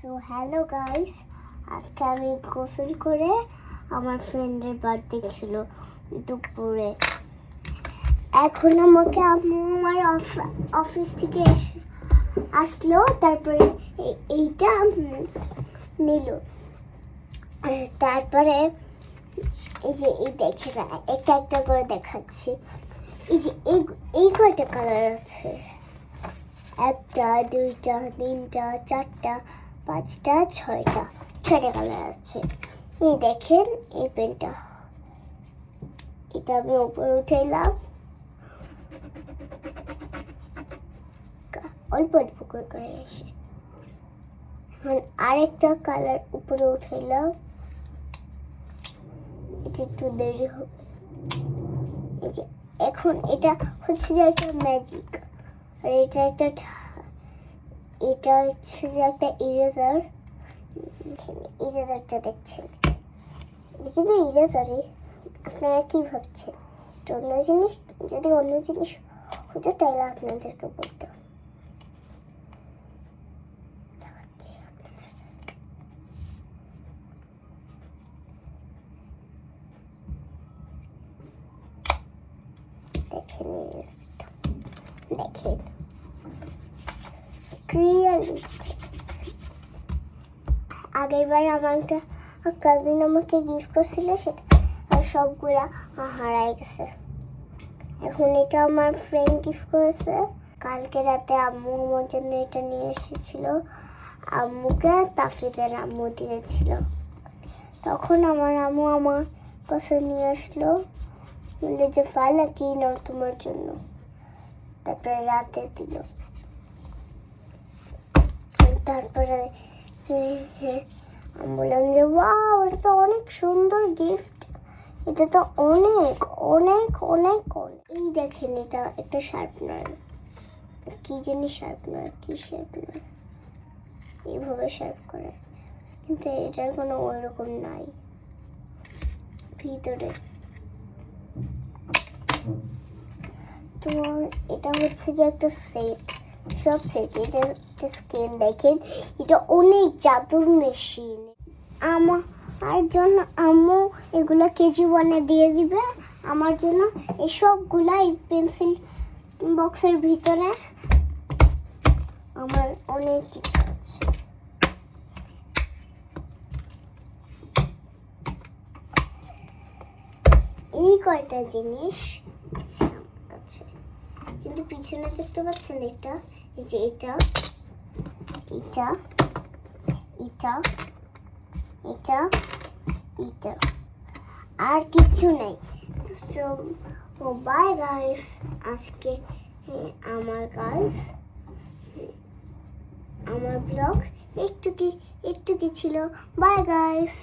So hello guys, আজকে আমি গোসল করে আমার ফ্রেন্ডের বার্থডে ছিল দুপুরে। এখন আমাকে আমার অফিস থেকে আসলো, তারপরে এইটা নিল। তারপরে এই যে এই দেখে না, একটা একটা করে দেখাচ্ছি। এই যে এই কয়টা কালার আছে, একটা দুইটা তিনটা চারটা পাঁচটা ছয়টা কালার আছে। এই দেখেন এই পেনটা, এটা আমি উপরে উঠাইলাম, অল্প অল্প করে এসে এখন আরেকটা কালার উপরে উঠাইলাম। এটা একটু দেরি হবে। এই যে এখন এটা হচ্ছে যে একটা ম্যাজিক, আর এটা হচ্ছে যে একটা ইরেজার। ইরেজারটা দেখছেন, এটা কিন্তু ইরেজারই। আপনারা কি ভাবছেন এটা অন্য জিনিস? যদি অন্য জিনিস হতো তাহলে আপনাদেরকে বলতাম। দেখেন দেখেন আগেরবার আমার কাজিন আমাকে গিফট করছিল, সেটা আর সবগুলা হারাই গেছে। এখন এটা আমার ফ্রেন্ড গিফট করেছে। কালকে রাতে আম্মু আমার জন্য এটা নিয়ে এসেছিল, আম্মুকে তাফরিদের আম্মু দিয়েছিল। তখন আমার আম্মু আমার কাছে নিয়ে আসলো, বললে যে ফালা কি নাও তোমার জন্য। তারপরে রাতে দিল। তারপরে আমি বললাম যে ওয়াও, এটা তো অনেক সুন্দর গিফট, এটা তো অনেক অনেক অনেক অনেক। এই দেখেন, এটা একটা শার্পনার। কি জানি শার্পনার, কি শার্পনার, এইভাবে শার্প করে, কিন্তু এটার কোনো ওই রকম নাই ভিতরে। তো এটা হচ্ছে যে একটা সেট, সব সেট। এটা একটা স্কেল, দেখেন এটা অনেক জাদুর মেশিন। আমার জন্য আম্মু এগুলো কেজি ওয়ানে দিয়ে দিবে আমার জন্য। এই সবগুলা এই পেন্সিল বক্সের ভিতরে আমার অনেক কিছু আছে। এই কয়টা জিনিস আছে আমার কাছে, কিন্তু পিছনে দেখতে পাচ্ছেন এটা, এই যে এটা এটা এটা এটা এটা, আর কিছু নেই। সো বাই গাইস, আজকে আমার ব্লগ একটু কি ছিল। Bye guys.